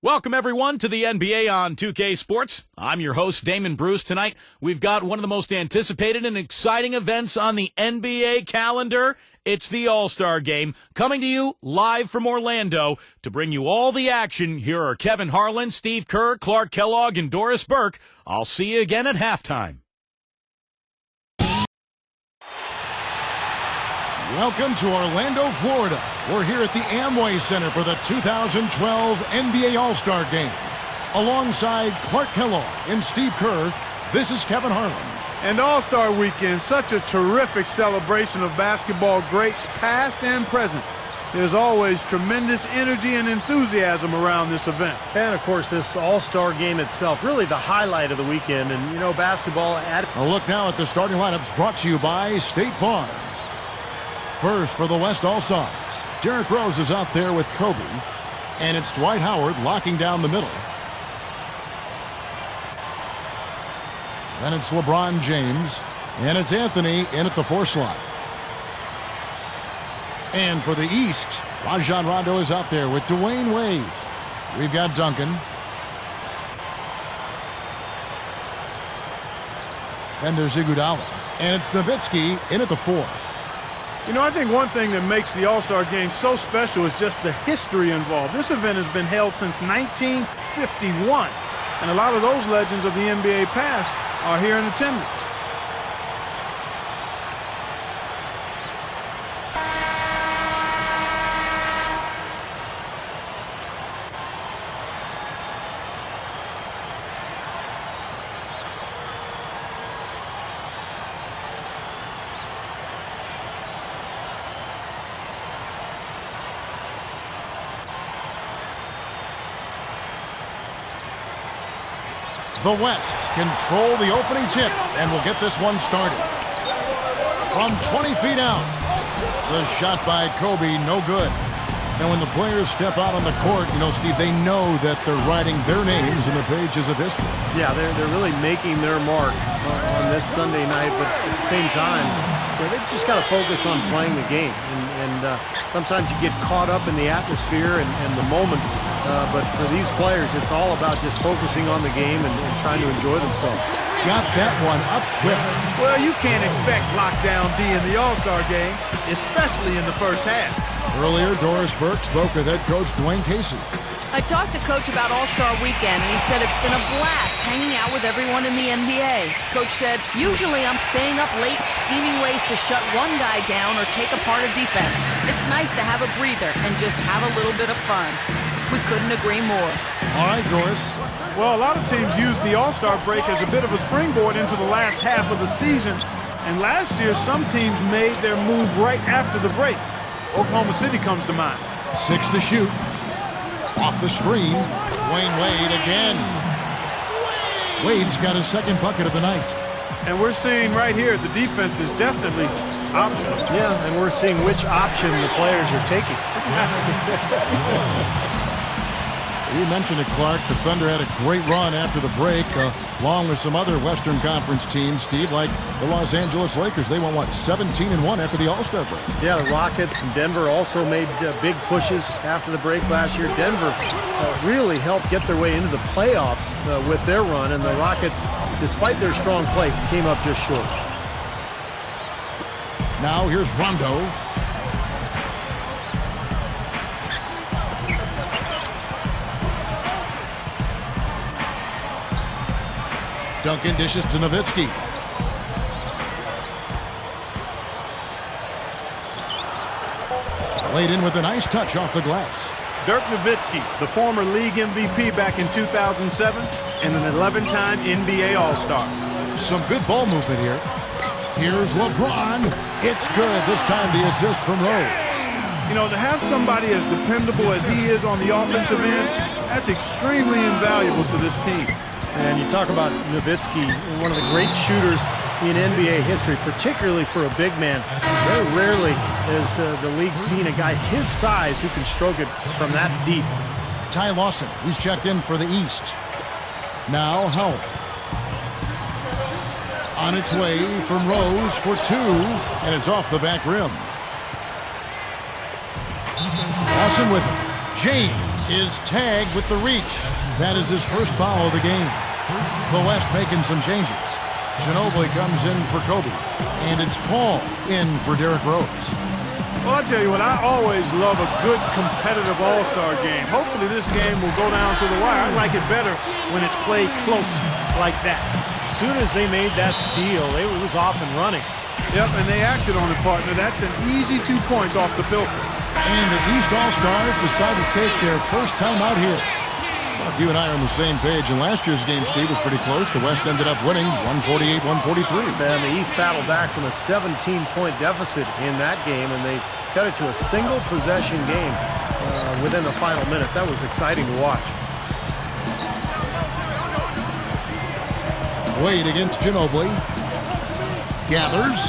Welcome, everyone, to the NBA on 2K Sports. I'm your host, Damon Bruce. Tonight, we've got one of the most anticipated and exciting events on the NBA calendar. It's the All-Star Game, coming to you live from Orlando. To bring you all the action, here are Kevin Harlan, Steve Kerr, Clark Kellogg, and Doris Burke. I'll see you again at halftime. Welcome to Orlando, Florida. We're here at the Amway Center for the 2012 NBA All-Star Game. Alongside Clark Kellogg and Steve Kerr, this is Kevin Harlan. And All-Star Weekend, such a terrific celebration of basketball greats past and present. There's always tremendous energy and enthusiasm around this event. And, of course, this All-Star Game itself, really the highlight of the weekend. And, you know, basketball... A look now at the starting lineups brought to you by State Farm. First for the West All-Stars, Derrick Rose is out there with Kobe, and it's Dwight Howard locking down the middle. Then it's LeBron James, and it's Anthony in at the 4 slot. And for the East, Rajon Rondo is out there with Dwayne Wade. We've got Duncan. Then there's Iguodala, and it's Nowitzki in at the 4. You know, I think one thing that makes the All-Star Game so special is just the history involved. This event has been held since 1951, and a lot of those legends of the NBA past are here in attendance. The West control the opening tip and will get this one started. From 20 feet out, the shot by Kobe, no good. And when the players step out on the court, you know, Steve, they know that they're writing their names in the pages of history. Yeah, they're really making their mark on this Sunday night, but at the same time, they've just got to focus on playing the game. And sometimes you get caught up in the atmosphere and the moment. But for these players, it's all about just focusing on the game and trying to enjoy themselves. Got that one up quick. Well, you can't expect lockdown D in the All-Star Game, especially in the first half. Earlier, Doris Burke spoke with head coach Dwayne Casey. I talked to Coach about All-Star Weekend, and he said it's been a blast hanging out with everyone in the NBA. Coach said, usually I'm staying up late scheming ways to shut one guy down or take apart a defense. It's nice to have a breather and just have a little bit of fun. We couldn't agree more. All right, Doris. Well, a lot of teams use the All-Star break as a bit of a springboard into the last half of the season. And last year, some teams made their move right after the break. Oklahoma City comes to mind. 6 to shoot. Off the screen, Dwayne Wade again. Wade's got his second bucket of the night. And we're seeing right here the defense is definitely optional. Yeah, and we're seeing which option the players are taking. You mentioned it, Clark. The Thunder had a great run after the break, along with some other Western Conference teams, Steve, like the Los Angeles Lakers. They went, 17-1 after the All-Star break. Yeah, the Rockets and Denver also made big pushes after the break last year. Denver really helped get their way into the playoffs with their run, and the Rockets, despite their strong play, came up just short. Now here's Rondo. Duncan dishes to Nowitzki. Laid in with a nice touch off the glass. Dirk Nowitzki, the former league MVP back in 2007 and an 11-time NBA All-Star. Some good ball movement here. Here's LeBron. It's good. This time the assist from Rose. You know, to have somebody as dependable as he is on the offensive end, that's extremely invaluable to this team. And you talk about Nowitzki, one of the great shooters in NBA history, particularly for a big man. Very rarely has the league seen a guy his size who can stroke it from that deep. Ty Lawson, he's checked in for the East. Now Howell. On its way from Rose for 2, and it's off the back rim. Lawson with it. James. is tagged with the reach. That is his first foul of the game. The West making some changes. Ginobili comes in for Kobe, and it's Paul in for Derrick Rose. Well, I'll tell you what, I always love a good competitive all-star game. Hopefully this game will go down to the wire. I like it better when it's played close like that. As soon as they made that steal, it was off and running. Yep, and they acted on it, partner. That's an easy 2 points off the Pilfer. And the East All-Stars decide to take their first time out here. Well, you and I are on the same page. In last year's game, Steve, was pretty close. The West ended up winning 148-143. And the East battled back from a 17-point deficit in that game, and they cut it to a single possession game within the final minutes. That was exciting to watch. Wade against Ginobili. Gathers,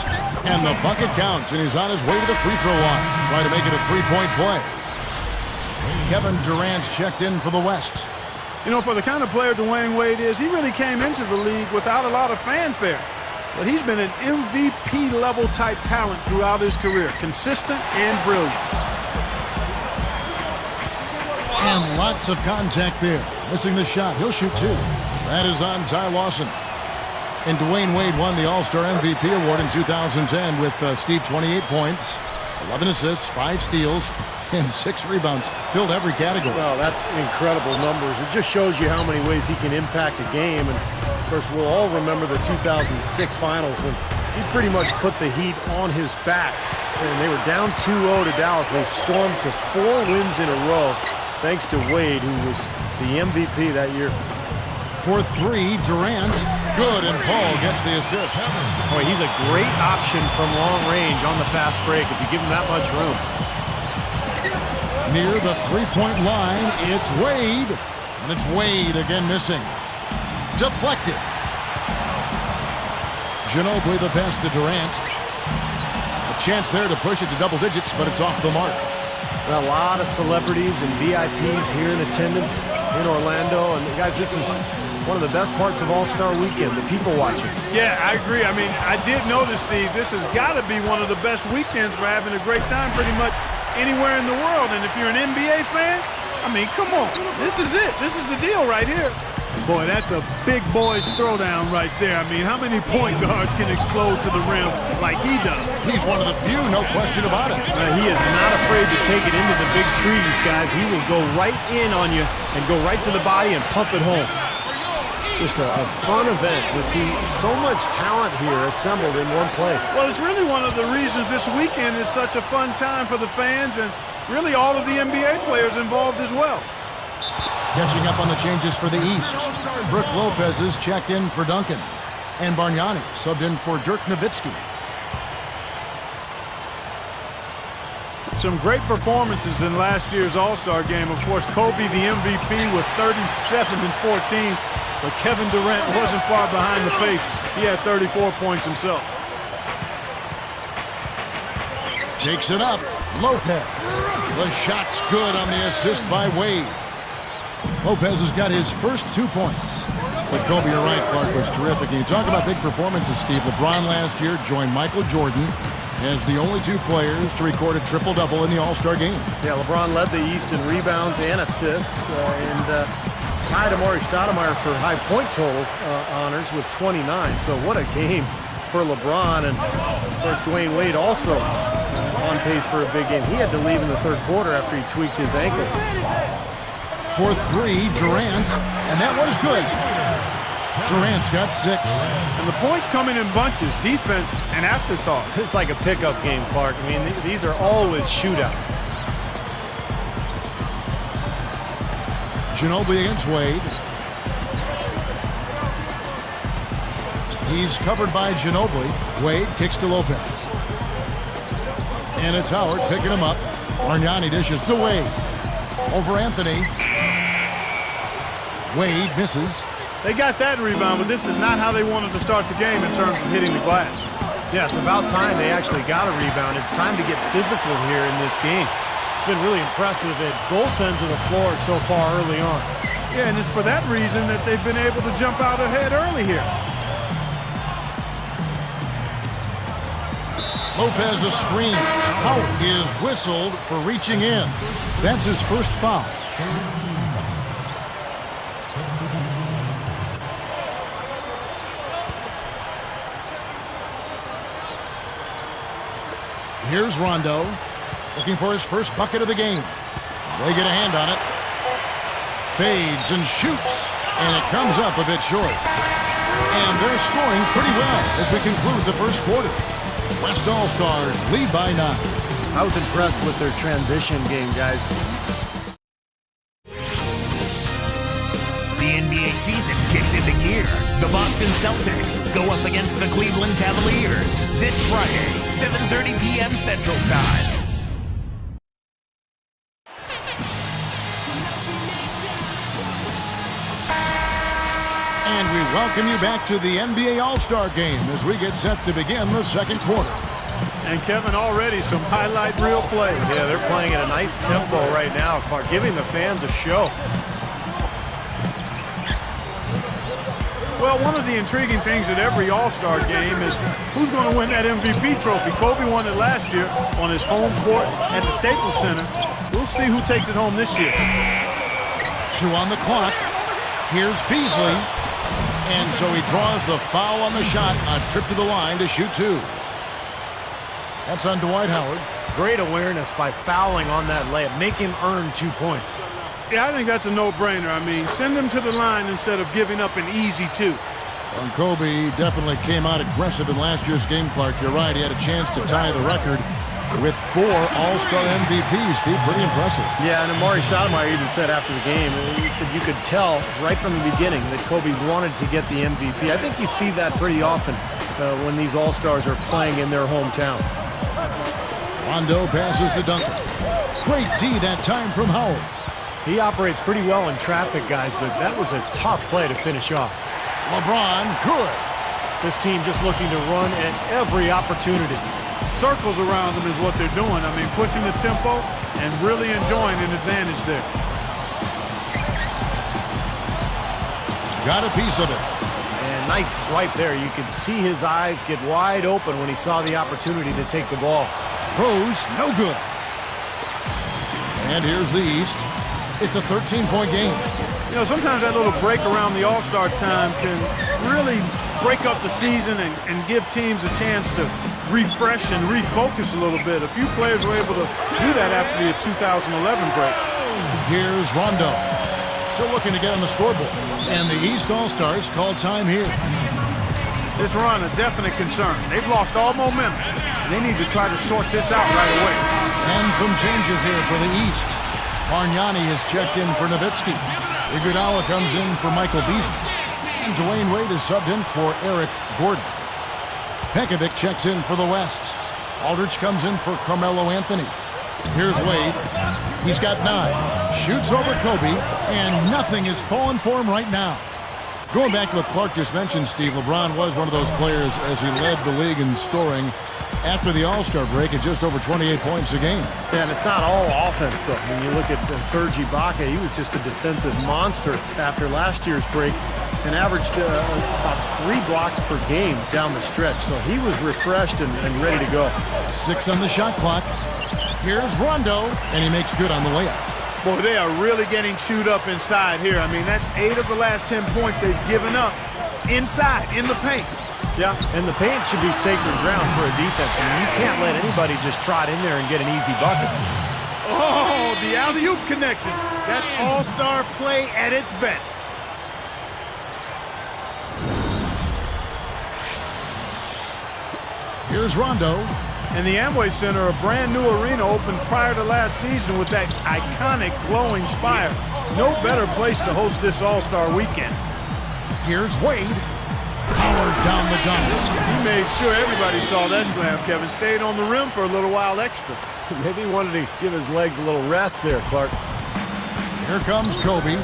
and the bucket counts, and he's on his way to the free throw line. Trying to make it a three-point play. Kevin Durant's checked in for the West. You know, for the kind of player Dwayne Wade is, he really came into the league without a lot of fanfare. But he's been an MVP-level type talent throughout his career. Consistent and brilliant. And lots of contact there. Missing the shot. He'll shoot two. That is on Ty Lawson. And Dwayne Wade won the All-Star MVP award in 2010 with Steve 28 points, 11 assists, 5 steals, and 6 rebounds. Filled every category. Well, that's incredible numbers. It just shows you how many ways he can impact a game. And, of course, we'll all remember the 2006 finals when he pretty much put the Heat on his back. And they were down 2-0 to Dallas. They stormed to 4 wins in a row thanks to Wade, who was the MVP that year. For 3, Durant. Good, and Paul gets the assist. Boy, he's a great option from long range on the fast break if you give him that much room. Near the three-point line, it's Wade. And it's Wade again missing. Deflected. Ginobili the pass to Durant. A chance there to push it to double digits, but it's off the mark. A lot of celebrities and VIPs here in attendance in Orlando. And guys, this is one of the best parts of All-Star Weekend, the people watching. Yeah, I agree. I mean, I did notice, Steve, this has got to be one of the best weekends for having a great time pretty much anywhere in the world. And if you're an NBA fan, I mean, come on. This is it. This is the deal right here. Boy, that's a big boys throwdown right there. I mean, how many point guards can explode to the rim like he does? He's one of the few, no question about it. He is not afraid to take it into the big trees, guys. He will go right in on you and go right to the body and pump it home. Just a fun event to see so much talent here assembled in one place. Well, it's really one of the reasons this weekend is such a fun time for the fans and really all of the NBA players involved as well. Catching up on the changes for the East. Brook Lopez is checked in for Duncan. And Bargnani subbed in for Dirk Nowitzki. Some great performances in last year's All-Star game. Of course, Kobe, the MVP, with 37 and 14. But Kevin Durant wasn't far behind the pace. He had 34 points himself. Takes it up. Lopez. The shot's good on the assist by Wade. Lopez has got his first 2 points. But Kobe, you're right, Clark, was terrific. And you talk about big performances, Steve. LeBron last year joined Michael Jordan as the only 2 players to record a triple-double in the All-Star game. Yeah, LeBron led the East in rebounds and assists. And tied Amar'e Stoudemire for high point total honors with 29. So what a game for LeBron. And, of course, Dwayne Wade also on pace for a big game. He had to leave in the third quarter after he tweaked his ankle. For 3, Durant. And that one's good. Durant's got 6. And the points coming in bunches, defense and afterthought. It's like a pickup game, Clark. I mean, these are always shootouts. Ginobili against Wade. He's covered by Ginobili. Wade kicks to Lopez. And it's Howard picking him up. Bargnani dishes to Wade. Over Anthony. Wade misses. They got that rebound, but this is not how they wanted to start the game in terms of hitting the glass. Yeah, it's about time they actually got a rebound. It's time to get physical here in this game. It's been really impressive at both ends of the floor so far early on. Yeah, and it's for that reason that they've been able to jump out ahead early here. Lopez a screen. Howard is whistled for reaching in. That's his first foul. Here's Rondo, looking for his first bucket of the game. They get a hand on it. Fades and shoots, and it comes up a bit short. And they're scoring pretty well as we conclude the first quarter. West All-Stars lead by 9. I was impressed with their transition game, guys. The NBA season kicks into gear. The Boston Celtics go up against the Cleveland Cavaliers this Friday, 7:30 p.m. Central Time. And we welcome you back to the NBA All-Star Game as we get set to begin the second quarter. And Kevin, already some highlight reel plays. Yeah, they're playing at a nice tempo right now, Clark, giving the fans a show. Well, one of the intriguing things at every All-Star game is who's going to win that MVP trophy. Kobe won it last year on his home court at the Staples Center. We'll see who takes it home this year. 2 on the clock. Here's Beasley. And so he draws the foul on the shot. A trip to the line to shoot 2. That's on Dwight Howard. Great awareness by fouling on that layup. Make him earn 2 points. Yeah, I think that's a no-brainer. I mean, send him to the line instead of giving up an easy 2. And Kobe definitely came out aggressive in last year's game, Clark. You're right. He had a chance to tie the record with 4 All-Star MVPs. Steve, pretty impressive. Yeah, and Amari Stoudemire even said after the game, he said you could tell right from the beginning that Kobe wanted to get the MVP. I think you see that pretty often when these All-Stars are playing in their hometown. Rondo passes to Duncan. Great D that time from Howard. He operates pretty well in traffic, guys, but that was a tough play to finish off. LeBron, good. This team just looking to run at every opportunity. Circles around them is what they're doing. I mean, pushing the tempo and really enjoying an advantage there. Got a piece of it. And nice swipe there. You could see his eyes get wide open when he saw the opportunity to take the ball. Rose, no good. And here's the East. It's a 13-point game. You know, sometimes that little break around the All-Star time can really break up the season and give teams a chance to refresh and refocus a little bit. A few players were able to do that after the 2011 break. Here's Rondo. Still looking to get on the scoreboard. And the East All-Stars call time here. This run a definite concern. They've lost all momentum. They need to try to sort this out right away. And some changes here for the East. Bargnani is checked in for Nowitzki. Iguodala comes in for Michael Beasley. And Dwayne Wade is subbed in for Eric Gordon. Pekovic checks in for the West. Aldridge comes in for Carmelo Anthony. Here's Wade. He's got 9. Shoots over Kobe, and nothing is falling for him right now. Going back to what Clark just mentioned, Steve, LeBron was one of those players as he led the league in scoring after the All-Star break at just over 28 points a game. Yeah, and it's not all offense, though. When you look at Serge Ibaka, he was just a defensive monster after last year's break and averaged about 3 blocks per game down the stretch. So he was refreshed and ready to go. 6 on the shot clock. Here's Rondo, and he makes good on the layup. Boy, they are really getting chewed up inside here. I mean, that's 8 of the last 10 points they've given up inside, in the paint. Yeah, and the paint should be sacred ground for a defense. I mean, you can't let anybody just trot in there and get an easy bucket. Oh, the alley-oop connection. That's all-star play at its best. Here's Rondo. And the Amway Center, a brand new arena opened prior to last season with that iconic glowing spire. No better place to host this All-Star weekend. Here's Wade. Powers down the dunk. He made sure everybody saw that slam, Kevin. Stayed on the rim for a little while extra. Maybe he wanted to give his legs a little rest there, Clark. Here comes Kobe.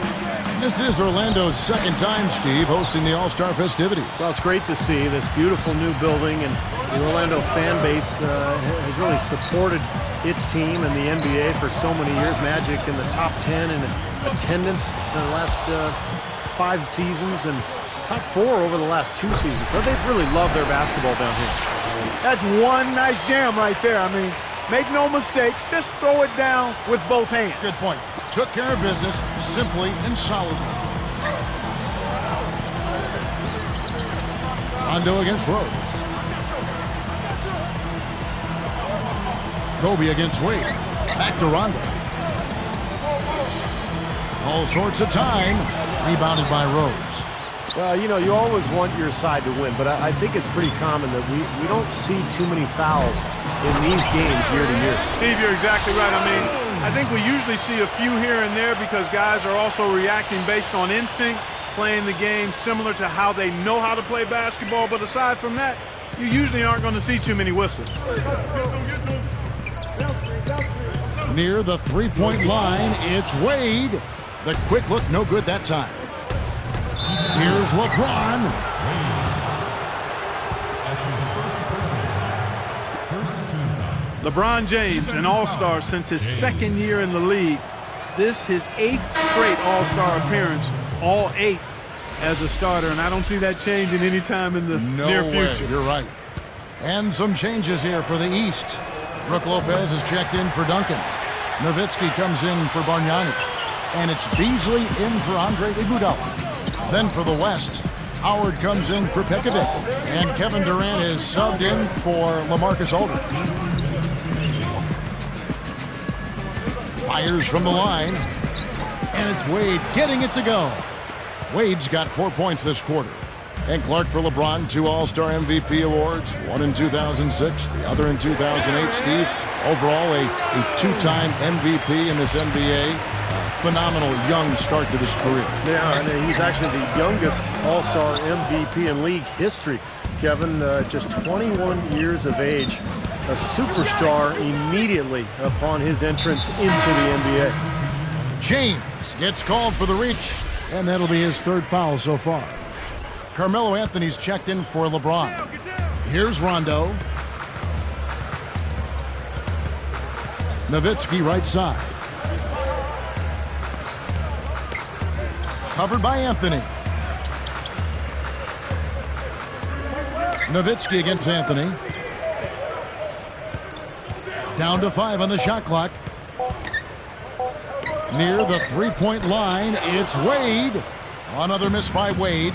This is Orlando's second time, Steve, hosting the All-Star festivities. Well, it's great to see this beautiful new building, and the Orlando fan base has really supported its team and the NBA for so many years. Magic in the top 10 in attendance in the last 5 seasons, and top 4 over the last 2 seasons. So they really love their basketball down here. That's one nice jam right there. I mean, make no mistakes. Just throw it down with both hands. Good point. Took care of business simply and solidly. Rondo against Rose. Kobe against Wade. Back to Rondo. All sorts of time. Rebounded by Rose. Well, you know, you always want your side to win, but I think it's pretty common that we don't see too many fouls in these games year to year. Steve, you're exactly right. I mean, I think we usually see a few here and there because guys are also reacting based on instinct, playing the game similar to how they know how to play basketball. But aside from that, you usually aren't going to see too many whistles. Near the three-point line, it's Wade. The quick look, no good that time. Here's LeBron. LeBron James, an all-star since his second year in the league. This his 8th straight all-star appearance, all 8 as a starter, and I don't see that changing anytime in the near future. You're right. And some changes here for the East. Brook Lopez is checked in for Duncan. Nowitzki comes in for Bargnani. And it's Beasley in for Andre Iguodala. Then for the West, Howard comes in for Pekovic. And Kevin Durant is subbed in for LaMarcus Aldridge. Fires from the line. And it's Wade getting it to go. Wade's got 4 points this quarter. And Clark for LeBron, 2 All-Star MVP awards, 1 in 2006, the other in 2008. Steve, overall a 2-time MVP in this NBA. Phenomenal young start to this career. Yeah, and he's actually the youngest All-Star MVP in league history. Kevin, just 21 years of age, a superstar immediately upon his entrance into the NBA. James gets called for the reach, and that'll be his 3rd foul so far. Carmelo Anthony's checked in for LeBron. Here's Rondo. Nowitzki right side. Covered by Anthony. Nowitzki against Anthony. Down to 5 on the shot clock. Near the three-point line, it's Wade. Another miss by Wade.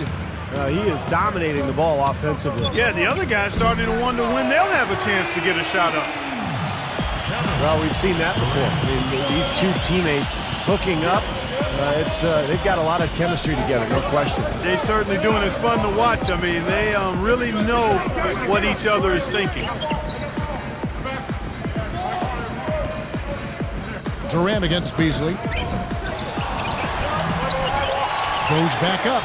He is dominating the ball offensively. Yeah, the other guy's starting to wonder when they'll have a chance to get a shot up. Well, we've seen that before. I mean, these two teammates hooking up. They've got a lot of chemistry together, no question. They certainly do, and it's fun to watch. I mean, they really know what each other is thinking. Durant against Beasley. Goes back up.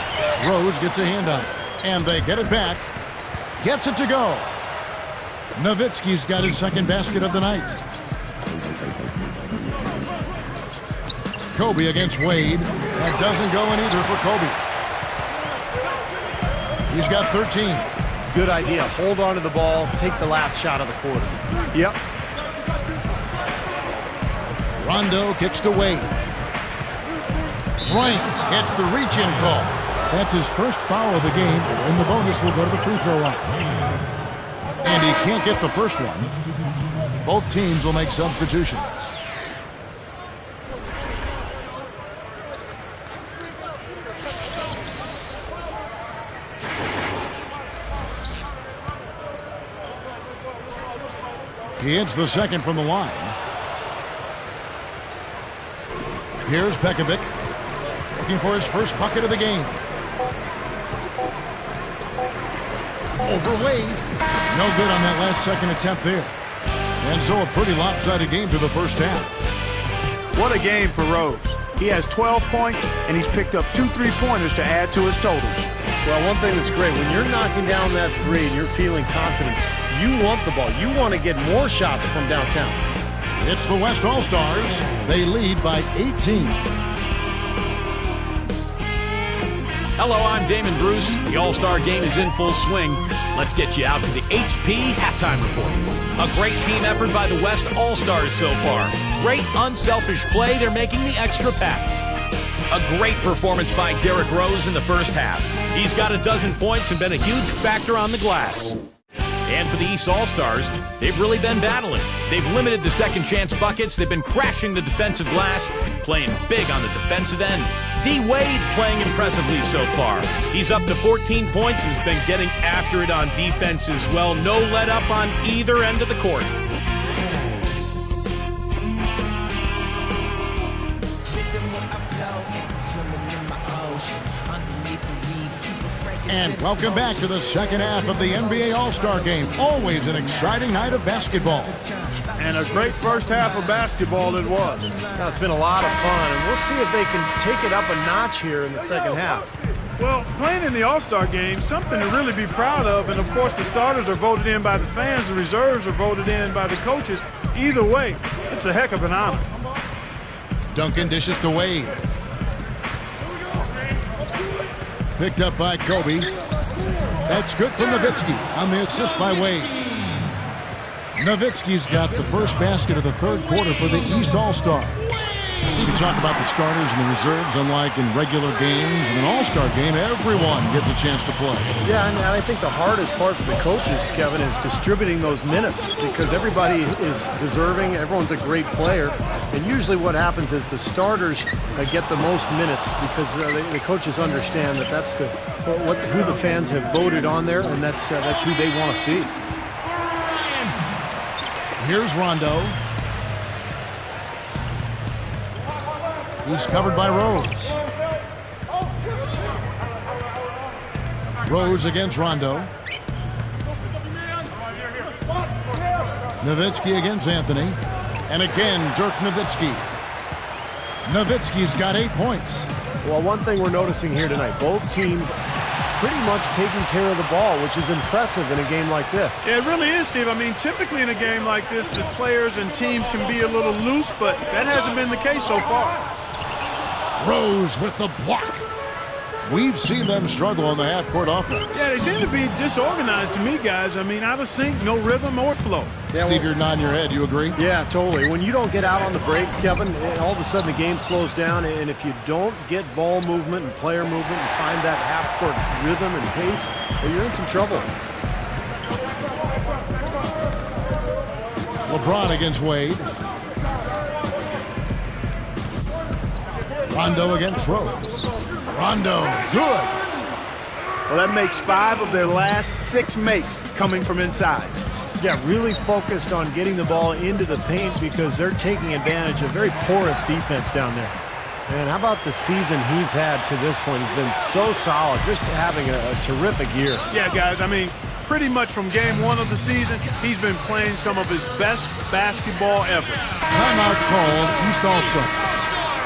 Rose gets a hand on it. And they get it back. Gets it to go. Nowitzki's got his 2nd basket of the night. Kobe against Wade. That doesn't go in either for Kobe. He's got 13. Good idea. Hold on to the ball. Take the last shot of the quarter. Yep. Rondo kicks to Wade. Bryant gets the reach-in call. That's his 1st foul of the game, and the bonus will go to the free throw line. And he can't get the first one. Both teams will make substitutions. He hits the 2nd from the line. Here's Pekovic, looking for his 1st bucket of the game. Over Wade. No good on that last 2nd attempt there. And so a pretty lopsided game to the first half. What a game for Rose. He has 12 points, and he's picked up 2 3-pointers to add to his totals. Well, one thing that's great, when you're knocking down that 3 and you're feeling confident, you want the ball. You want to get more shots from downtown. It's the West All-Stars. They lead by 18. Hello, I'm Damon Bruce. The All-Star game is in full swing. Let's get you out to the HP halftime report. A great team effort by the West All-Stars so far. Great unselfish play. They're making the extra pass. A great performance by Derrick Rose in the first half. He's got 12 points and been a huge factor on the glass. And for the East All-Stars, they've really been battling. They've limited the second chance buckets. They've been crashing the defensive glass, playing big on the defensive end. D. Wade playing impressively so far. He's up to 14 points and has been getting after it on defense as well. No let up on either end of the court. And welcome back to the second half of the NBA All-Star Game. Always an exciting night of basketball. And a great first half of basketball it was. Now, it's been a lot of fun, and we'll see if they can take it up a notch here in the second half. Well, playing in the All-Star Game, something to really be proud of. And, of course, the starters are voted in by the fans. The reserves are voted in by the coaches. Either way, it's a heck of an honor. Duncan dishes to Wade. Picked up by Kobe. That's good from Nowitzki on the assist by Wade. Nowitzki's got the first basket of the third quarter for the East All-Stars. You talk about the starters and the reserves, unlike in regular games. In an All-Star game, everyone gets a chance to play. Yeah, and I think the hardest part for the coaches, Kevin, is distributing those minutes because everybody is deserving. Everyone's a great player. And usually what happens is the starters get the most minutes because the coaches understand that that's who the fans have voted on there, and that's who they want to see. Here's Rondo. He's covered by Rose. Rose against Rondo. Nowitzki against Anthony. And again, Dirk Nowitzki. Nowitzki's got 8 points. Well, one thing we're noticing here tonight, both teams pretty much taking care of the ball, which is impressive in a game like this. Yeah, it really is, Steve. I mean, typically in a game like this, the players and teams can be a little loose, but that hasn't been the case so far. Rose with the block. We've seen them struggle on the half-court offense. Yeah, they seem to be disorganized to me, guys. I mean, out of sync, no rhythm or flow. Yeah, Steve, you're nodding your head. You agree? Yeah, totally. When you don't get out on the break, Kevin, all of a sudden the game slows down, and if you don't get ball movement and player movement and find that half-court rhythm and pace, well, you're in some trouble. LeBron against Wade. Rondo against Rose. Rondo, good. Well, that makes 5 of their last 6 makes coming from inside. Yeah, really focused on getting the ball into the paint because they're taking advantage of very porous defense down there. And how about the season he's had to this point? He's been so solid, just having a terrific year. Yeah, guys, I mean, pretty much from game 1 of the season, he's been playing some of his best basketball ever. Timeout called, East All-Stars.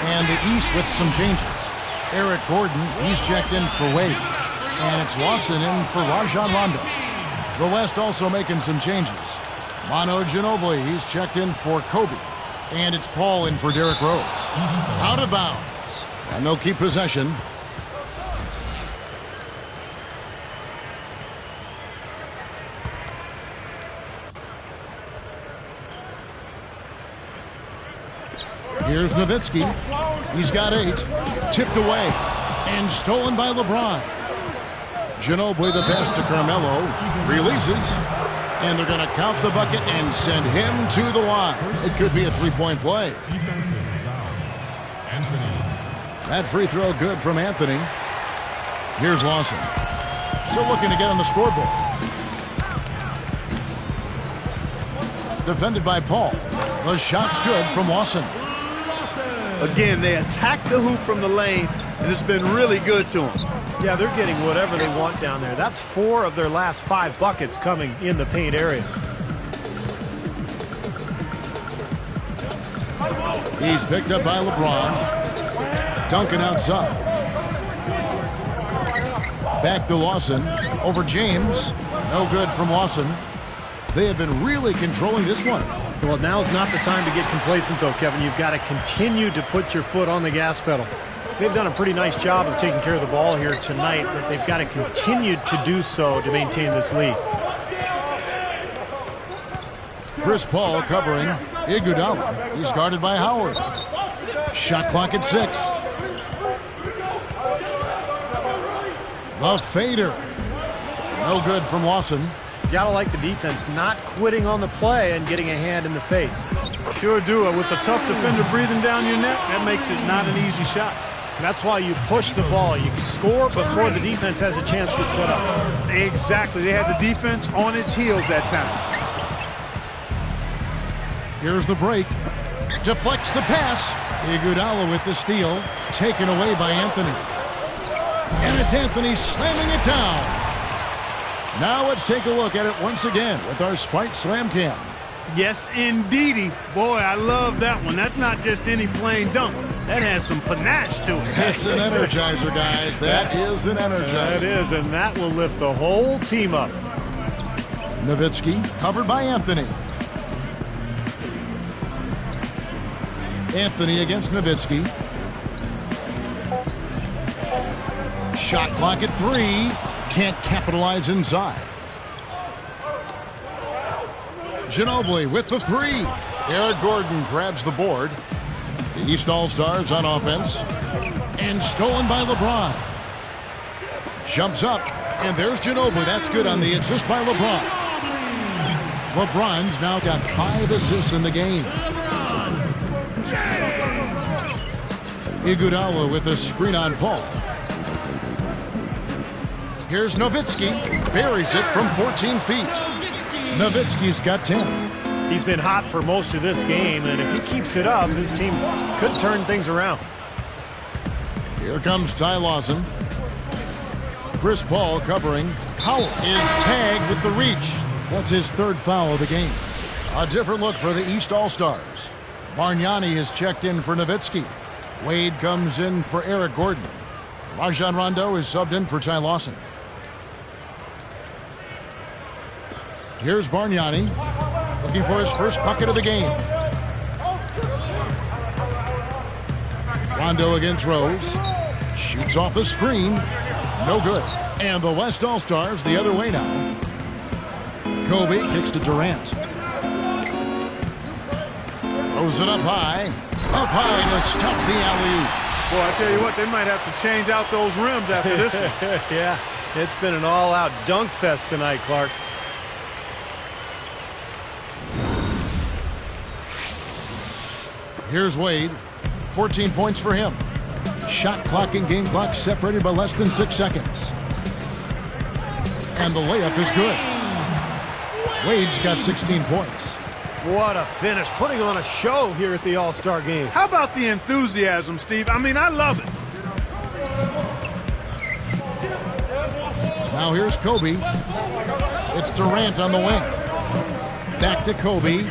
And the East with some changes. Eric Gordon, he's checked in for Wade. And it's Lawson in for Rajon Rondo. The West also making some changes. Manu Ginobili, he's checked in for Kobe. And it's Paul in for Derrick Rose. Out of bounds. And they'll keep possession. Here's Nowitzki. He's got 8. Tipped away. And stolen by LeBron. Ginobili the pass to Carmelo. Releases. And they're going to count the bucket and send him to the line. It could be a 3-point play. That free throw good from Anthony. Here's Lawson. Still looking to get on the scoreboard. Defended by Paul. The shot's good from Lawson. Again, they attack the hoop from the lane, and it's been really good to them. Yeah, they're getting whatever they want down there. That's 4 of their last 5 buckets coming in the paint area. He's picked up by LeBron. Duncan outside. Back to Lawson. Over James. No good from Lawson. They have been really controlling this one. Well, now's not the time to get complacent, though, Kevin. You've got to continue to put your foot on the gas pedal. They've done a pretty nice job of taking care of the ball here tonight, but they've got to continue to do so to maintain this lead. Chris Paul covering Iguodala. He's guarded by Howard. Shot clock at 6. The fader. No good from Lawson. Gotta like the defense not quitting on the play and getting a hand in the face. Sure do. With a tough defender breathing down your neck, that makes it not an easy shot. That's why you push the ball. You score before the defense has a chance to set up. Exactly. They had the defense on its heels that time. Here's the break. Deflects the pass. Iguodala with the steal, taken away by Anthony. And it's Anthony slamming it down. Now let's take a look at it once again with our Sprite Slam Cam. Yes, indeedy. Boy, I love that one. That's not just any plain dunk. That has some panache to it. That's an energizer, guys. That is an energizer. That is, and that will lift the whole team up. Nowitzki covered by Anthony. Anthony against Nowitzki. Shot clock at 3. Can't capitalize inside. Ginobili with the 3. Eric Gordon grabs the board. The East All-Stars on offense. And stolen by LeBron. Jumps up. And there's Ginobili. That's good on the assist by LeBron. LeBron's now got 5 assists in the game. Iguodala with a screen on Paul. Here's Nowitzki. Buries it from 14 feet. Nowitzki's got 10. He's been hot for most of this game, and if he keeps it up, his team could turn things around. Here comes Ty Lawson. Chris Paul covering. Howard is tagged with the reach. That's his 3rd foul of the game. A different look for the East All-Stars. Bargnani is checked in for Nowitzki. Wade comes in for Eric Gordon. Rajon Rondo is subbed in for Ty Lawson. Here's Bargnani, looking for his first bucket of the game. Rondo against Rose. Shoots off the screen. No good. And the West All-Stars the other way now. Kobe kicks to Durant. Throws it up high. Up high to stop the alley-oop. Boy, I tell you what, they might have to change out those rims after this one. Yeah, it's been an all-out dunk fest tonight, Clark. Here's Wade. 14 points for him. Shot clock and game clock separated by less than 6 seconds. And the layup is good. Wade's got 16 points. What a finish, putting on a show here at the All-Star game. How about the enthusiasm, Steve? I mean, I love it. Now here's Kobe. It's Durant on the wing. Back to Kobe.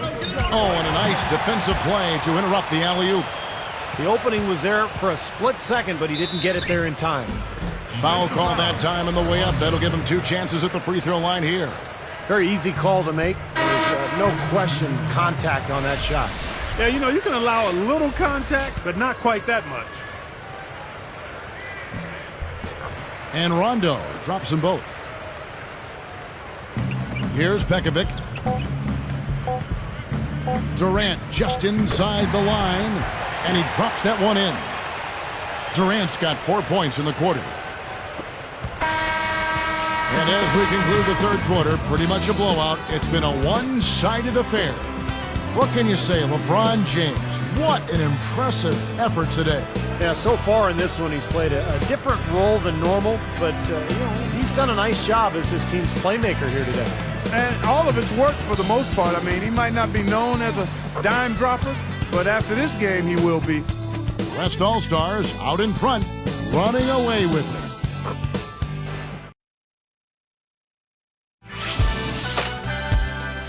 Oh, and a nice defensive play to interrupt the alley-oop. The opening was there for a split second, but he didn't get it there in time. Foul call that time on the way up. That'll give him 2 chances at the free throw line here. Very easy call to make. There's no question contact on that shot. Yeah, you know, you can allow a little contact, but not quite that much. And Rondo drops them both. Here's Pekovic. Durant just inside the line, and he drops that one in. Durant's got 4 points in the quarter. And as we conclude the 3rd quarter, pretty much a blowout. It's been a one-sided affair. What can you say, LeBron James? What an impressive effort today. Yeah, so far in this one, he's played a different role than normal, but you know, he's done a nice job as his team's playmaker here today. And all of it's worked for the most part. I mean, he might not be known as a dime dropper, but after this game, he will be. West All-Stars out in front, running away with it.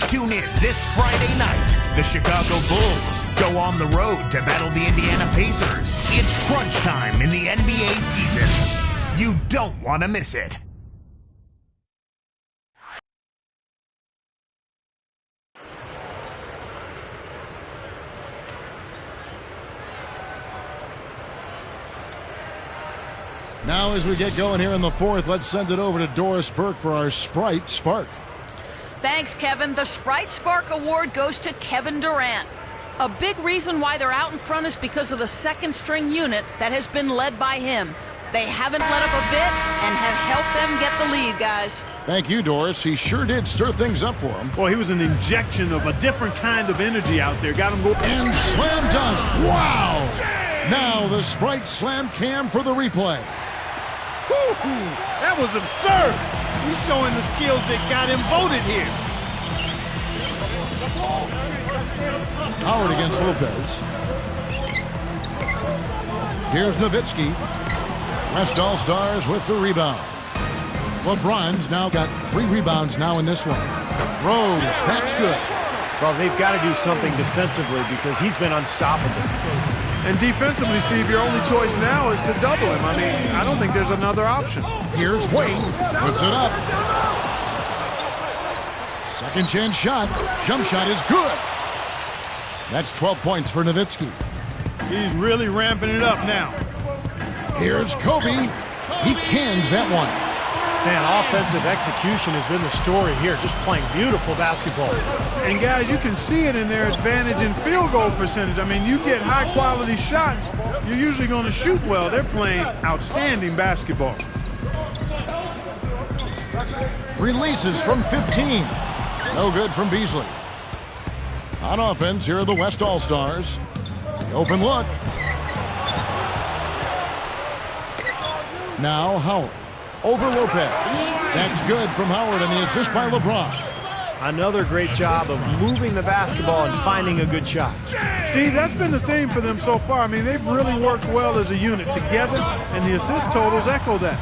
Tune in this Friday night. The Chicago Bulls go on the road to battle the Indiana Pacers. It's crunch time in the NBA season. You don't want to miss it. Now as we get going here in the 4th, let's send it over to Doris Burke for our Sprite Spark. Thanks, Kevin. The Sprite Spark Award goes to Kevin Durant. A big reason why they're out in front is because of the second-string unit that has been led by him. They haven't let up a bit and have helped them get the lead, guys. Thank you, Doris. He sure did stir things up for him. Boy, he was an injection of a different kind of energy out there. Got him going. And slam dunk. Wow! Now the Sprite Slam Cam for the replay. That was absurd. He's showing the skills that got him voted here. Howard against Lopez. Here's Nowitzki. West All-Stars with the rebound. LeBron's now got 3 rebounds now in this one. Rose, that's good. Well, they've got to do something defensively because he's been unstoppable. And defensively, Steve, your only choice now is to double him. I mean, I don't think there's another option. Here's Wade. Puts it up. Second chance shot. Jump shot is good. That's 12 points for Nowitzki. He's really ramping it up now. Here's Kobe. He cans that one. Man, offensive execution has been the story here. Just playing beautiful basketball. And guys, you can see it in their advantage in field goal percentage. I mean, you get high quality shots, you're usually going to shoot well. They're playing outstanding basketball. Releases from 15. No good from Beasley. On offense, here are the West All-Stars. The open look. Now Howard. Over Lopez. That's good from Howard, and the assist by LeBron. Another great job of moving the basketball and finding a good shot. Steve, that's been the theme for them so far. I mean, they've really worked well as a unit together, and the assist totals echo that.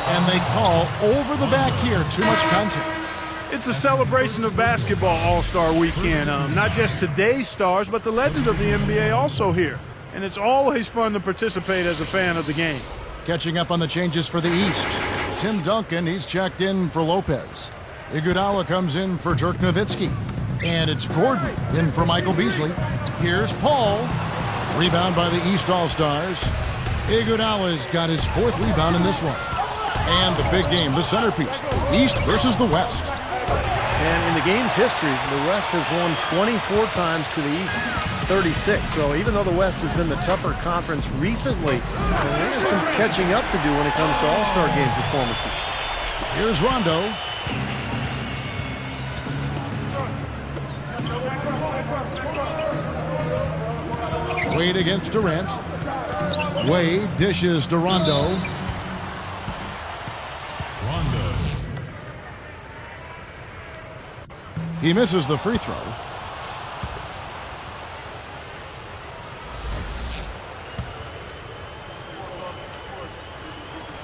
And they call over the back here. Too much contact. It's a celebration of basketball All-Star Weekend. Not just today's stars, but the legends of the NBA also here. And it's always fun to participate as a fan of the game. Catching up on the changes for the East. Tim Duncan, he's checked in for Lopez. Iguodala comes in for Dirk Nowitzki. And it's Gordon in for Michael Beasley. Here's Paul. Rebound by the East All-Stars. Iguodala's got his 4th rebound in this one. And the big game, the centerpiece, the East versus the West. And in the game's history, the West has won 24 times to the East's 36. So even though the West has been the tougher conference recently, there's some catching up to do when it comes to All-Star game performances. Here's Rondo. Wade against Durant. Wade dishes to Rondo. He misses the free throw.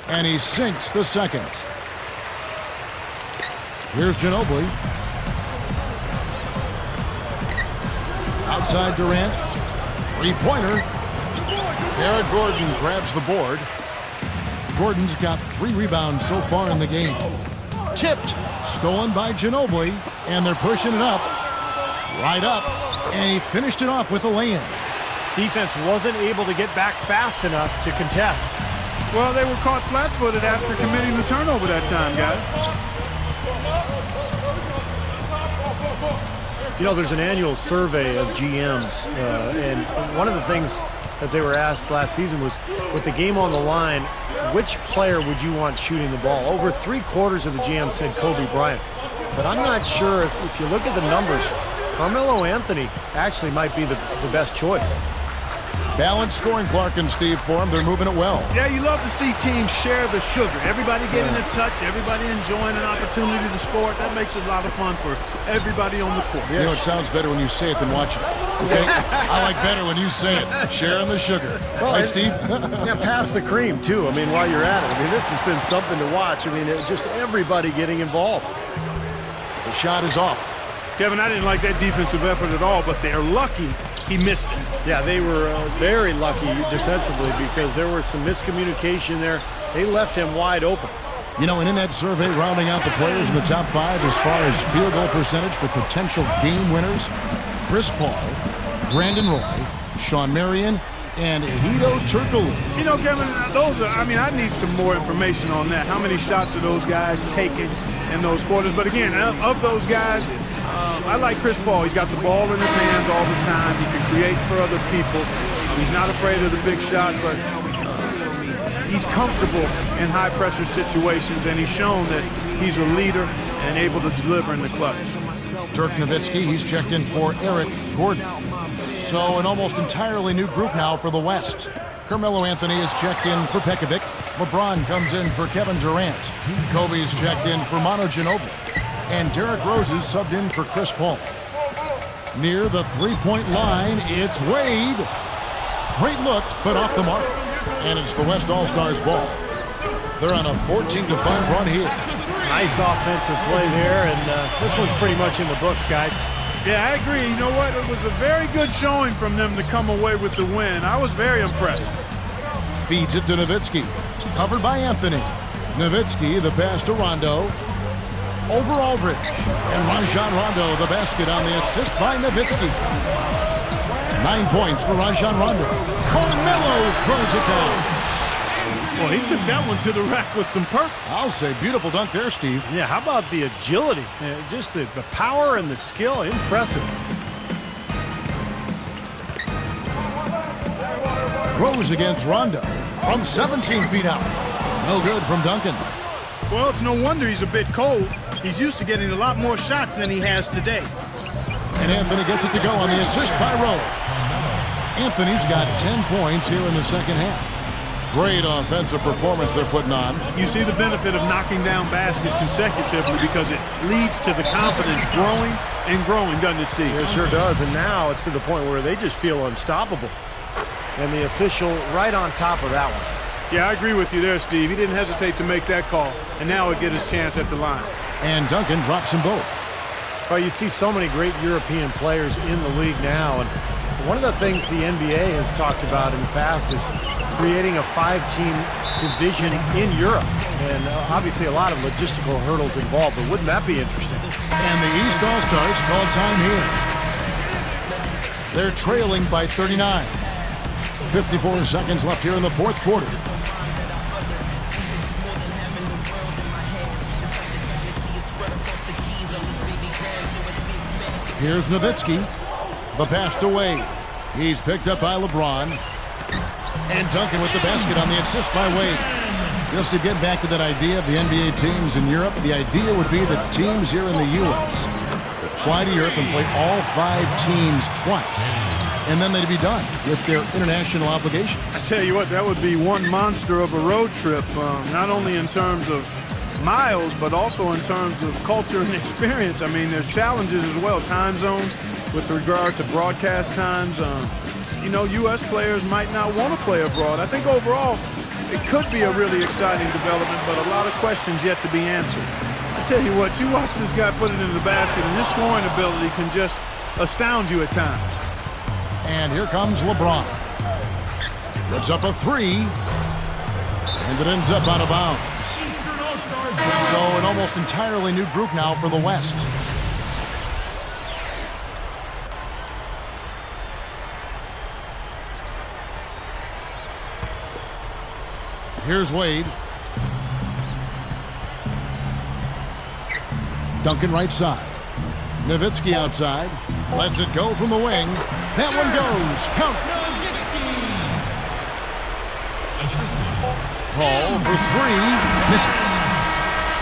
And he sinks the second. Here's Ginobili. Outside Durant. Three-pointer. Eric Gordon grabs the board. Gordon's got 3 rebounds so far in the game. Tipped. Stolen by Ginobili. And they're pushing it up. Right up. And he finished it off with a lay-in. Defense wasn't able to get back fast enough to contest. Well, they were caught flat-footed after committing the turnover that time, guys. You know, there's an annual survey of GMs, and one of the things that they were asked last season was, with the game on the line, which player would you want shooting the ball? Over 3/4 of the GMs said Kobe Bryant. But I'm not sure if you look at the numbers, Carmelo Anthony actually might be the best choice. Balanced scoring, Clark and Steve, for him. They're moving it well. Yeah, you love to see teams share the sugar. Everybody getting a touch, everybody enjoying an opportunity to score. That makes it a lot of fun for everybody on the court. You know, it sounds better when you say it than watch it. Okay? I like better when you say it. Sharing the sugar. Well, right, Steve? Yeah, pass the cream, too. I mean, while you're at it. I mean, this has been something to watch. I mean, just everybody getting involved. The shot is off. Kevin, I didn't like that defensive effort at all, but they're lucky he missed it. Yeah, they were very lucky defensively because there was some miscommunication there. They left him wide open. You know, and in that survey, rounding out the players in the top 5 as far as field goal percentage for potential game winners, Chris Paul, Brandon Roy, Shawn Marion, and Hedo Turkoglu. You know, Kevin, those are, I mean, I need some more information on that. How many shots are those guys taking in those quarters? But again, of those guys, I like Chris Paul. He's got the ball in his hands all the time. He can create for other people. He's not afraid of the big shot, but he's comfortable in high-pressure situations, and he's shown that he's a leader and able to deliver in the clutch. Dirk Nowitzki, he's checked in for Eric Gordon. So an almost entirely new group now for the West. Carmelo Anthony is checked in for Pekovic. LeBron comes in for Kevin Durant. Kobe's checked in for Manu Ginobili. And Derrick Rose is subbed in for Chris Paul. Near the three-point line, it's Wade. Great look, but off the mark. And it's the West All-Stars ball. They're on a 14-5 run here. Nice offensive play there, and this one's pretty much in the books, guys. Yeah, I agree. You know what? It was a very good showing from them to come away with the win. I was very impressed. Feeds it to Nowitzki. Covered by Anthony. Nowitzki, the pass to Rondo. Over Aldridge. And Rajon Rondo, the basket on the assist by Nowitzki. 9 points for Rajon Rondo. Carmelo throws it down. Well, he took that one to the rack with some purpose. I'll say beautiful dunk there, Steve. Yeah, how about the agility? Just the power and the skill. Impressive. Rose against Rondo from 17 feet out. No good from Duncan. Well, it's no wonder he's a bit cold. He's used to getting a lot more shots than he has today. And Anthony gets it to go on the assist by Rose. Anthony's got 10 points here in the second half. Great offensive performance they're putting on. You see the benefit of knocking down baskets consecutively because it leads to the confidence growing and growing, doesn't it, Steve? It sure does, and now it's to the point where they just feel unstoppable. And the official right on top of that one. Yeah, I agree with you there, Steve. He didn't hesitate to make that call, and now he'll get his chance at the line. And Duncan drops them both. Well, you see so many great European players in the league now, and one of the things the NBA has talked about in the past is creating a 5-team division in Europe. And obviously a lot of logistical hurdles involved, but wouldn't that be interesting? And the East All-Stars call time here. They're trailing by 39. 54 seconds left here in the fourth quarter. Here's Nowitzki. The pass to Wade. He's picked up by LeBron. And Duncan with the basket on the assist by Wade. Just to get back to that idea of the NBA teams in Europe, the idea would be that teams here in the U.S. would fly to Europe and play all 5 teams twice. And then they'd be done with their international obligations. I tell you what, that would be one monster of a road trip, not only in terms of miles, but also in terms of culture and experience. I mean, there's challenges as well, time zones with regard to broadcast times. You know, U.S. players might not want to play abroad. I think overall it could be a really exciting development, but a lot of questions yet to be answered. I tell you what, you watch this guy put it in the basket, and his scoring ability can just astound you at times. And here comes LeBron. Puts up a 3. And it ends up out of bounds. So an almost entirely new group now for the West. Here's Wade. Duncan right side. Nowitzki outside. Lets it go from the wing. That one goes. Count it. Paul for 3. Misses.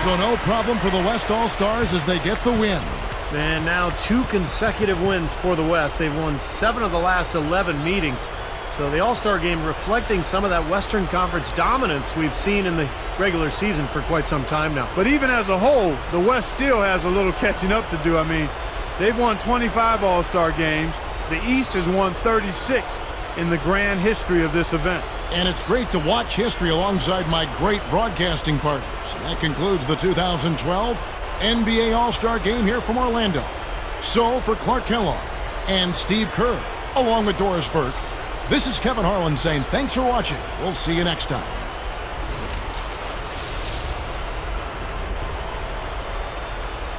So no problem for the West All-Stars as they get the win. And now 2 consecutive wins for the West. They've won 7 of the last 11 meetings. So the All-Star game reflecting some of that Western Conference dominance we've seen in the regular season for quite some time now. But even as a whole, the West still has a little catching up to do. I mean, they've won 25 All-Star games. The East has won 36 in the grand history of this event. And it's great to watch history alongside my great broadcasting partners. And that concludes the 2012 NBA All-Star Game here from Orlando. So for Clark Kellogg and Steve Kerr, along with Doris Burke, this is Kevin Harlan saying thanks for watching. We'll see you next time.